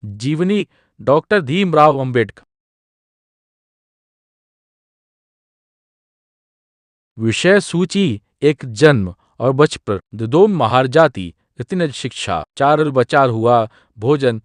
जीवनी डॉक्टर भीमराव अंबेडकर। विषय सूची: एक जन्म और बचपन, दो महार जाति, इतने शिक्षा, चार बचार हुआ भोजन,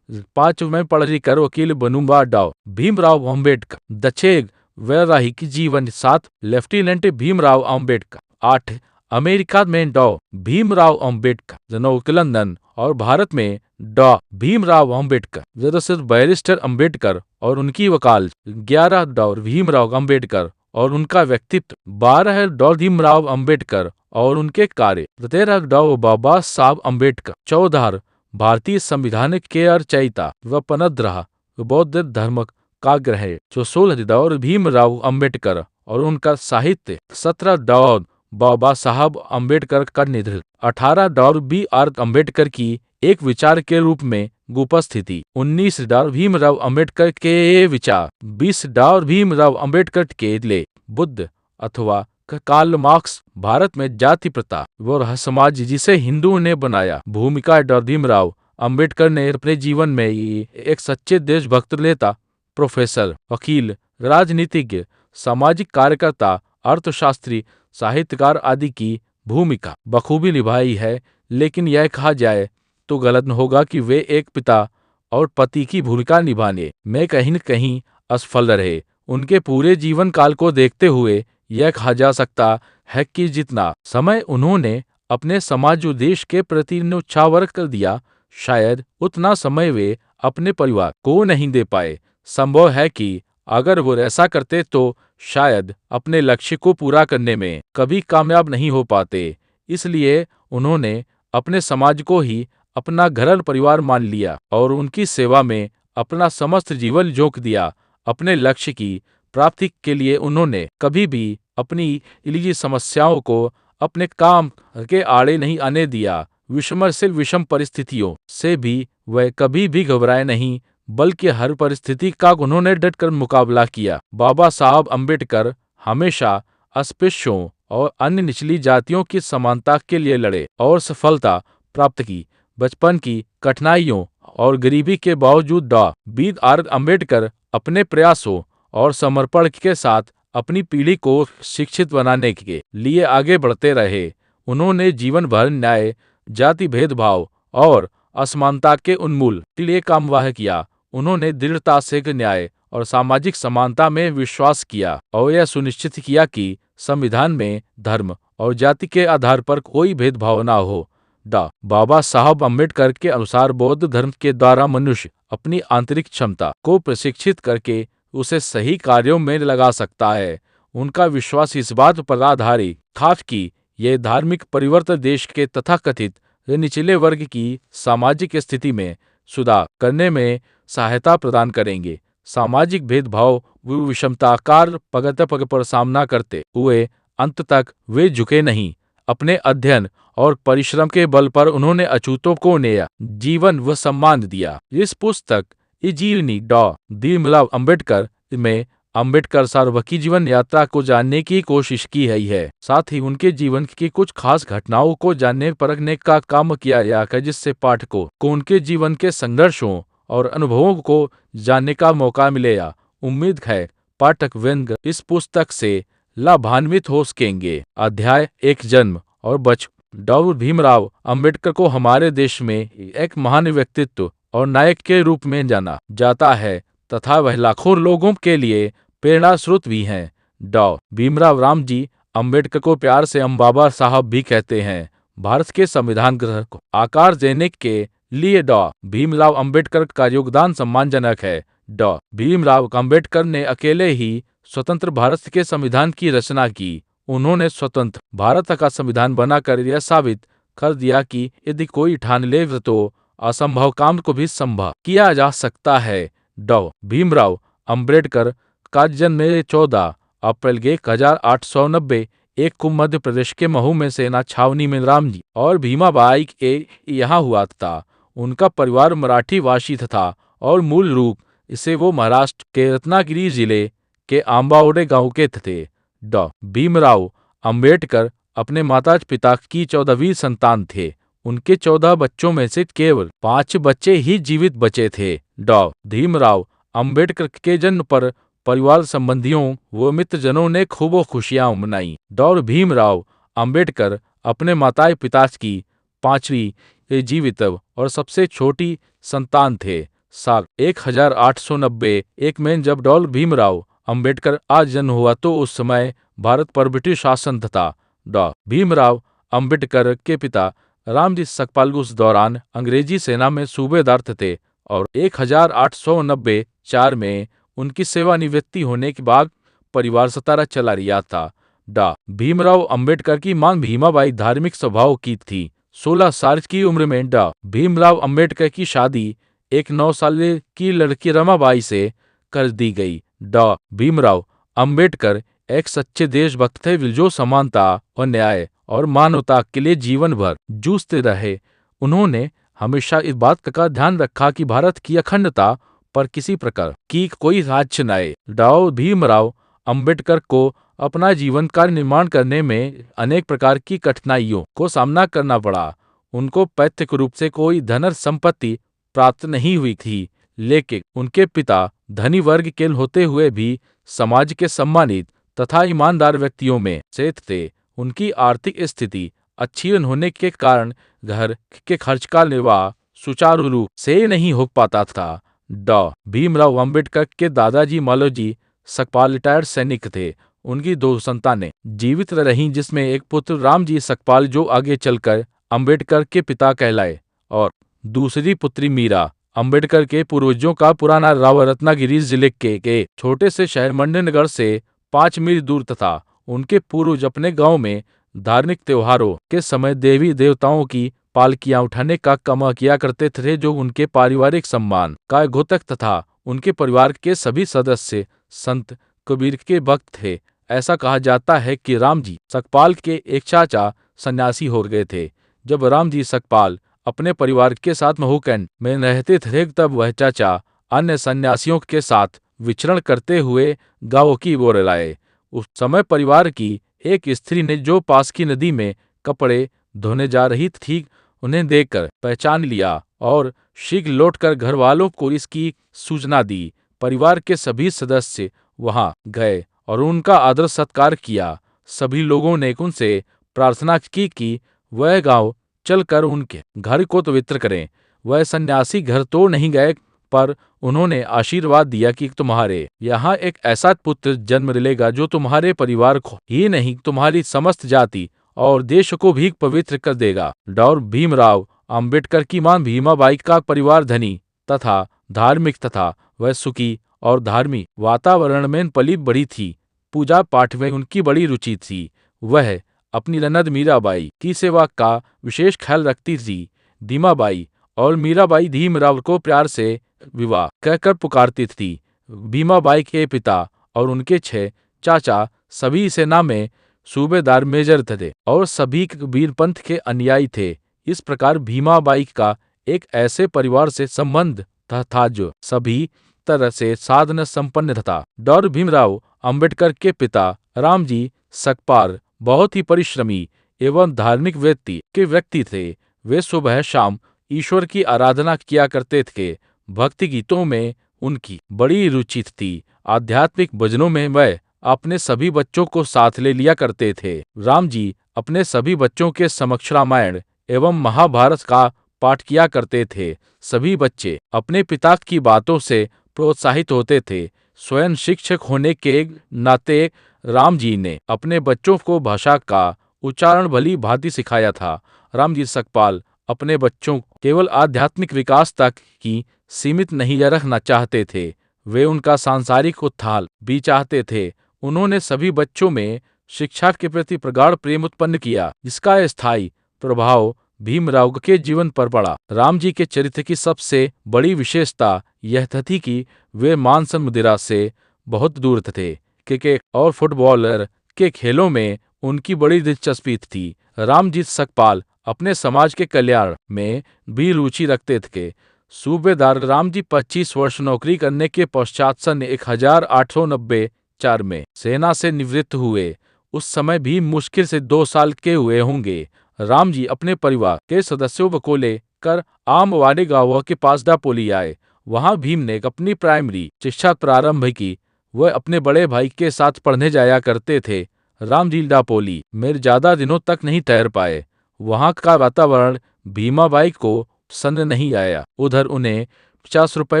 पांच में पढ़ लिख कर वकील बनूंगा डॉ भीमराव अंबेडकर। दछेग वैवाहिक जीवन, सात लेफ्टिनेंट भीमराव अंबेडकर। आठ अमेरिका में डॉ भीमराव अंबेडकर। नौ लंदन और भारत में डॉ भीमराव अंबेडकर। 10 बैरिस्टर अंबेडकर और उनकी वकालत। 11 डॉ भीमराव अंबेडकर और उनका व्यक्तित्व। 12 डॉ भीमराव अंबेडकर और उनके कार्य। 13 डॉ बाबा साहब अंबेडकर। 14 भारतीय संविधान के रचयिता व 15 बौद्ध धर्म का ग्रह। जो 16 डॉ भीमराव अंबेडकर और उनका साहित्य। 17 डॉ बाबा साहब अंबेडकर का निधन। 18 डॉ बी.आर. अंबेडकर की एक विचार के रूप में उपस्थिति। 19 डॉ भीमराव अंबेडकर के विचार। 20 डॉ भीमराव अंबेडकर के लिए बुद्ध अथवा कार्ल मार्क्स। भारत में जाति प्रथा व समाज जिसे हिंदुओं ने बनाया। भूमिका: डॉ भीमराव अंबेडकर ने अपने जीवन में एक सच्चे देशभक्त नेता, प्रोफेसर, वकील, राजनीतिज्ञ, सामाजिक कार्यकर्ता, अर्थशास्त्री, साहित्यकार आदि की भूमिका बखूबी निभाई है। लेकिन यह कहा जाए तो गलत न होगा कि वे एक पिता और पति की भूमिका निभाने में कहीं न कहीं असफल रहे। उनके पूरे जीवन काल को देखते हुए यह कहा जा सकता है कि जितना समय उन्होंने अपने समाज और देश के प्रति न्यौछावर कर दिया, शायद उतना समय वे अपने परिवार को नहीं दे पाए। संभव है कि अगर वो ऐसा करते तो शायद अपने लक्ष्य को पूरा करने में कभी कामयाब नहीं हो पाते। इसलिए उन्होंने अपने समाज को ही अपना घर और परिवार मान लिया और उनकी सेवा में अपना समस्त जीवन झोंक दिया। अपने लक्ष्य की प्राप्ति के लिए उन्होंने कभी भी अपनी निजी समस्याओं को अपने काम के आड़े नहीं आने दिया। विषम से विषम परिस्थितियों से भी वह कभी भी घबराए नहीं, बल्कि हर परिस्थिति का उन्होंने डटकर मुकाबला किया। बाबा साहब अंबेडकर हमेशा अस्पृश्यों और अन्य निचली जातियों की समानता के लिए लड़े और सफलता प्राप्त की। बचपन की कठिनाइयों और गरीबी के बावजूद डॉ बी.आर. अंबेडकर अपने प्रयासों और समर्पण के साथ अपनी पीढ़ी को शिक्षित बनाने के लिए आगे बढ़ते रहे। उन्होंने जीवन भर न्याय, जाति भेदभाव और असमानता के उन्मूलन के लिए काम किया। उन्होंने दृढ़ता से न्याय और सामाजिक समानता में विश्वास किया और यह सुनिश्चित किया कि संविधान में धर्म और जाति के आधार पर कोई भेदभाव न हो। डॉ बाबा साहब अंबेडकर के अनुसार बौद्ध धर्म के द्वारा मनुष्य अपनी आंतरिक क्षमता को प्रशिक्षित करके उसे सही कार्यों में लगा सकता है। उनका विश्वास इस बात पर आधारित था कि ये धार्मिक परिवर्तन देश के तथाकथित निचले वर्ग की सामाजिक स्थिति में सुधार करने में सहायता प्रदान करेंगे। सामाजिक भेदभाव व विषमता का पग पर सामना करते हुए अंत तक वे झुके नहीं। अपने अध्ययन और परिश्रम के बल पर उन्होंने अछूतों को नया जीवन व सम्मान दिया। इस पुस्तक जीवनी डॉ भीमराव अंबेडकर में अंबेडकर साहब की जीवन यात्रा को जानने की कोशिश की है। साथ ही उनके जीवन की कुछ खास घटनाओं को जानने परखने का काम किया गया है, जिससे पाठकों को उनके जीवन के संघर्षों और अनुभवों को जानने का मौका मिलेगा। उम्मीद है पाठक वृंद इस पुस्तक से लाभान्वित हो सकेंगे। अध्याय: एक जन्म और बचपन। डॉ भीमराव अंबेडकर को हमारे देश में एक महान व्यक्तित्व और नायक के रूप में जाना जाता है तथा वह लाखों लोगों के लिए प्रेरणा स्रोत भी हैं। डॉ भीमराव रामजी अंबेडकर को प्यार से हम बाबा साहब भी कहते हैं। भारत के संविधान ग्रंथ को आकार देने के लिए डॉ भीमराव अंबेडकर का योगदान सम्मानजनक है। डॉ भीमराव अंबेडकर ने अकेले ही स्वतंत्र भारत के संविधान की रचना की। उन्होंने स्वतंत्र भारत का संविधान बनाकर यह साबित कर दिया कि यदि कोई ठान ले तो असंभव काम को भी संभव किया जा सकता है। डॉ भीमराव अंबेडकर का जन्म 14 अप्रैल 1890 एक को मध्य प्रदेश के महू में सेना छावनी में रामजी और भीमाबाई के यहाँ हुआ था। उनका परिवार मराठी भाषी था और मूल रूप से वो महाराष्ट्र के रत्नागिरी जिले के आंबावडे गांव के थे। डॉ भीमराव अंबेडकर अपने माता पिता की 14वीं संतान थे। उनके 14 बच्चों में से केवल 5 बच्चे ही जीवित बचे थे। डॉ भीमराव अंबेडकर के जन्म पर परिवार संबंधियों व मित्रजनों ने खूब खुशियां मनाई। डॉ भीमराव अंबेडकर अपने माता पिता की पांचवी जीवित और सबसे छोटी संतान थे। साल 1891 में जब डॉ भीमराव अंबेडकर आज जन्म हुआ तो उस समय भारत पर ब्रिटिश शासन था। डॉ भीमराव अंबेडकर के पिता रामजी सकपाल उस दौरान अंग्रेजी सेना में सूबेदार थे और 1894 में उनकी सेवानिवृत्ति होने के बाद परिवार सतारा चला रहा था। डॉ भीमराव अंबेडकर की मां भीमाबाई धार्मिक स्वभाव की थी। 16 साल की उम्र में डॉ भीमराव अंबेडकर की शादी एक 9 साल की लड़की रमाबाई से कर दी गई। डॉ भीमराव अंबेडकर एक सच्चे देशभक्त थे जो समानता और न्याय और मानवता के लिए जीवन भर जूझते रहे। उन्होंने हमेशा इस बात का ध्यान रखा कि भारत की अखंडता पर किसी प्रकार की कोई राज्य न आए। डॉ भीमराव अंबेडकर को अपना जीवन का निर्माण करने में अनेक प्रकार की कठिनाइयों को सामना करना पड़ा। उनको पैतृक रूप से कोई धन संपत्ति प्राप्त नहीं हुई थी, लेकिन उनके पिता धनी वर्ग के होते हुए भी समाज के सम्मानित तथा ईमानदार व्यक्तियों में से थे। उनकी आर्थिक स्थिति अच्छी होने के कारण घर के खर्च का निर्वाह सुचारू रूप से नहीं हो पाता था। डॉ भीमराव अंबेडकर के दादाजी मालोजी सकपाल रिटायर्ड सैनिक थे। उनकी 2 संतानें जीवित रहीं, जिसमें एक पुत्र रामजी सकपाल जो आगे चलकर अंबेडकर के पिता कहलाए और दूसरी पुत्री मीरा। अंबेडकर के पूर्वजों का पुराना राव रत्नागिरी जिले के छोटे से शहर मंडनगढ़ से 5 मील दूर तथा उनके पूर्वज अपने गांव में धार्मिक त्योहारों के समय देवी देवताओं की पालकियां उठाने का काम किया करते थे, जो उनके पारिवारिक सम्मान का घोतक तथा उनके परिवार के सभी सदस्य संत कबीर के भक्त थे। ऐसा कहा जाता है कि रामजी सकपाल के एक चाचा सन्यासी हो गए थे। जब रामजी सकपाल अपने परिवार के साथ महूकैंड में रहते थे, तब वह चाचा अन्य सन्यासियों के साथ विचरण करते हुए गांव की ओर आए। उस समय परिवार की एक स्त्री ने जो पास की नदी में कपड़े धोने जा रही थी, उन्हें देखकर पहचान लिया और शीघ्र लौटकर घर वालों को इसकी सूचना दी। परिवार के सभी सदस्य वहां गए और उनका आदर सत्कार किया। सभी लोगों ने उनसे प्रार्थना की कि वह गांव चलकर उनके घर को पवित्र करें। वह सन्यासी घर तो नहीं गए, पर उन्होंने आशीर्वाद दिया कि तुम्हारे यहाँ एक ऐसा पुत्र जन्म लेगा जो तुम्हारे परिवार को ही नहीं, तुम्हारी समस्त जाति और देश को भी पवित्र कर देगा। डॉ भीमराव अंबेडकर की मां भीमाबाई का परिवार धनी तथा धार्मिक तथा वह सुखी और धार्मिक वातावरण में पली बड़ी थी। पूजा पाठ में उनकी बड़ी रुचि थी। वह अपनी ननद मीराबाई की सेवा का विशेष ख्याल रखती थी। भीमाबाई और मीराबाई भीमराव को प्यार से विवाह कहकर पुकारती थी। भीमाबाई के पिता और उनके 6 चाचा सभी सेना में सूबेदार मेजर थे और सभी कबीरपंथ के अनुयायी थे। इस प्रकार भीमाबाई का एक ऐसे परिवार से संबंध था जो सभी तरह से साधन संपन्न था। डॉ भीमराव अंबेडकर के पिता रामजी सकपाल बहुत ही परिश्रमी एवं धार्मिक व्यक्ति थे। वे सुबह शाम ईश्वर की आराधना किया करते थे। भक्ति गीतों में उनकी बड़ी रुचि थी। आध्यात्मिक भजनों में वह अपने सभी बच्चों को साथ ले लिया करते थे। रामजी अपने सभी बच्चों के समक्ष रामायण एवं महाभारत का पाठ किया करते थे। सभी बच्चे अपने पिता की बातों से प्रोत्साहित होते थे। स्वयं शिक्षक होने के नाते रामजी ने अपने बच्चों को भाषा का उच्चारण भली भांति सिखाया था। रामजी सकपाल अपने बच्चों को केवल आध्यात्मिक विकास तक ही सीमित नहीं रखना चाहते थे, वे उनका सांसारिक उत्थान भी चाहते थे। उन्होंने सभी बच्चों में शिक्षा के प्रति प्रगाढ़ प्रेम उत्पन्न किया, जिसका स्थायी प्रभाव भीमराव के जीवन पर पड़ा। रामजी के चरित्र की सबसे बड़ी विशेषता यह थी कि वे मांस मुद्रा से बहुत दूर थे। क्रिकेट और फुटबॉलर के खेलों में उनकी बड़ी दिलचस्पी थी। रामजी सकपाल अपने समाज के कल्याण में भी रुचि रखते थे। सूबेदार रामजी 25 वर्ष नौकरी करने के पश्चात सन 1894 में सेना से निवृत्त हुए। उस समय भी मुश्किल से 2 साल के हुए होंगे। रामजी अपने परिवार के सदस्यों को लेकर आमवाड़ी गांव के पास दापोली आए। वहां भीम ने अपनी प्राइमरी शिक्षा प्रारंभ की। वह अपने बड़े भाई के साथ पढ़ने जाया करते थे। रामजी डापोली में ज्यादा दिनों तक नहीं ठहर पाए। वहां का वातावरण भीमाबाई को पसंद नहीं आया। उधर उन्हें 50 रुपए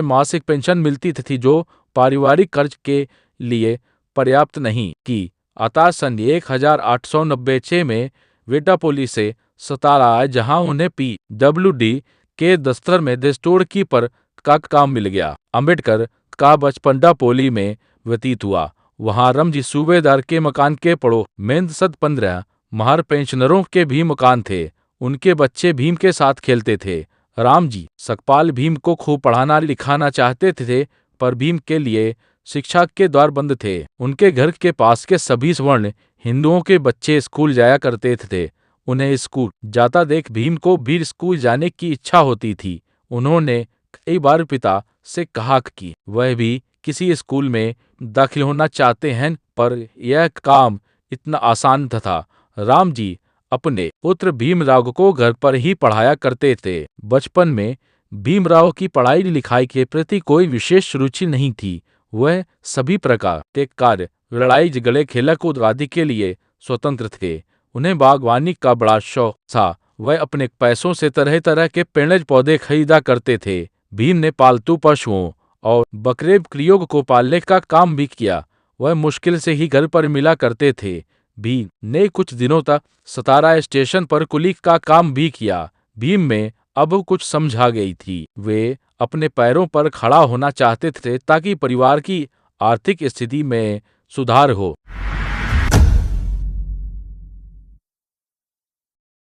मासिक पेंशन मिलती थी जो पारिवारिक खर्च के लिए पर्याप्त नहीं की। अतः सन 1896 में वे डापोली से सतारा आए, जहां उन्हें PWD के दफ्तर में स्टोर कीपर का काम मिल गया। अंबेडकर का बचपन डापोली में व्यतीत हुआ। वहां रमजी सूबेदार के मकान के पड़ोस में 15 महार पेंशनरों के भी मकान थे। उनके बच्चे भीम के साथ खेलते थे। रामजी सकपाल भीम को खूब पढ़ाना लिखाना चाहते थे, पर भीम के लिए शिक्षा के द्वार बंद थे। उनके घर के पास के सभी सवर्ण हिंदुओं के बच्चे स्कूल जाया करते थे। उन्हें स्कूल जाता देख भीम को भी स्कूल जाने की इच्छा होती थी। उन्होंने कई बार पिता से कहा कि वह भी किसी स्कूल में दाखिल होना चाहते हैं, पर यह काम इतना आसान था। रामजी अपने पुत्र भीमराव को घर पर ही पढ़ाया करते थे। बचपन में भीमराव की पढ़ाई लिखाई के प्रति कोई विशेष रुचि नहीं थी। वह सभी प्रकार के कार्य, लड़ाई झगड़े, खेल कूद आदि के लिए स्वतंत्र थे। उन्हें बागवानी का बड़ा शौक था। वह अपने पैसों से तरह तरह के पेड़ पौधे खरीदा करते थे। भीम ने पालतू पशुओं और बकरे बकरियों को पालने का काम भी किया। वह मुश्किल से ही घर पर मिला करते थे। भीम ने कुछ दिनों तक सतारा स्टेशन पर कुली का काम भी किया। भीम में अब कुछ समझ आ गई थी। वे अपने पैरों पर खड़ा होना चाहते थे ताकि परिवार की आर्थिक स्थिति में सुधार हो।